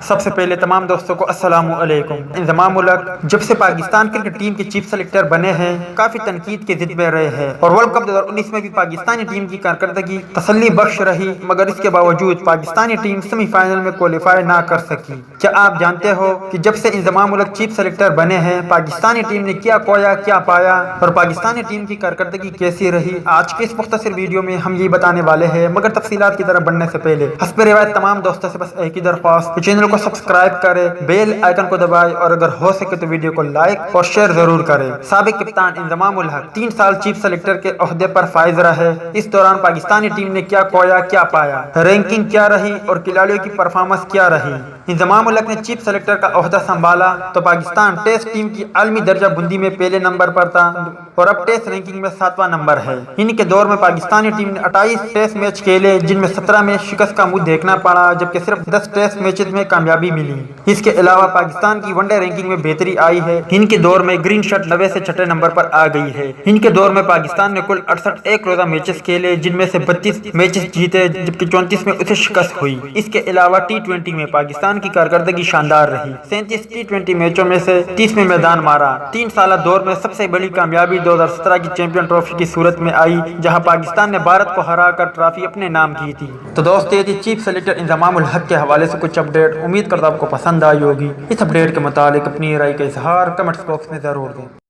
سب سے پہلے تمام دوستوں کو السلام علیکم۔ انضمام الحق جب سے پاکستان کرکٹ ٹیم کے چیف سلیکٹر بنے ہیں کافی تنقید کے ضد میں رہے ہیں اور ورلڈ کپ 2019 میں بھی پاکستانی ٹیم کی کارکردگی تسلی بخش رہی، مگر اس کے باوجود پاکستانی ٹیم سیمی فائنل میں کوالیفائی نہ کر سکی۔ کیا آپ جانتے ہو کہ جب سے انضمام الحق چیف سلیکٹر بنے ہیں پاکستانی ٹیم نے کیا کھویا کیا پایا اور پاکستانی ٹیم کی کارکردگی کیسی رہی؟ آج کے اس مختصر ویڈیو میں ہم یہ بتانے والے ہیں، مگر تفصیلات کی طرف بڑھنے سے پہلے حسب روایت تمام دوستوں سے بس ایک ہی درخواست، چینل کو سبسکرائب کرے، بیل آئیکن کو دبائے اور اگر ہو سکے تو ویڈیو کو لائک اور شیئر ضرور کرے۔ سابق کپتان انضمام الحق 3 سال چیف سلیکٹر کے عہدے پر فائز رہے۔ اس دوران پاکستانی ٹیم نے کیا کھویا کیا پایا، رینکنگ کیا رہی اور کھلاڑیوں کی پرفارمنس کیا رہی؟ انضمام الحق نے چیف سلیکٹر کا عہدہ سنبھالا تو پاکستان ٹیسٹ ٹیم کی عالمی درجہ بندی میں پہلے نمبر پر تھا اور اب ٹیسٹ رینکنگ میں 7واں نمبر ہے۔ ان کے دور میں پاکستانی ٹیم نے 28 ٹیسٹ میچ کھیلے جن میں 17 میں شکست کا منہ دیکھنا پڑا، جبکہ صرف 10 ٹیسٹ میچز میں کامیابی ملی۔ اس کے علاوہ پاکستان کی ون ڈے رینکنگ میں بہتری آئی ہے۔ ان کے دور میں گرین شرٹ 90 سے 6 نمبر پر آ گئی ہے۔ ان کے دور میں پاکستان نے کل 68 ایک روزہ میچز کھیلے جن میں سے 32 میچز جیتے جبکہ 34 میں اسے شکست ہوئی۔ اس کے علاوہ T20 میں پاکستان کی کارکردگی شاندار رہی۔ 37 T20 میچوں میں سے 30 میں میدان مارا۔ 3 سالہ دور میں سب سے بڑی کامیابی 2017 کی چیمپئن ٹرافی کی صورت میں آئی جہاں پاکستان نے بھارت کو ہرا کر ٹرافی اپنے نام کی تھی۔ تو دوست یہ تھی چیف سلیکٹر انضمام الحق کے حوالے سے کچھ اپڈیٹ، امید کرتا ہوں آپ کو پسند آئی ہوگی۔ اس اپڈیٹ کے متعلق اپنی رائے کا اظہار کمنٹس باکس میں ضرور دیں۔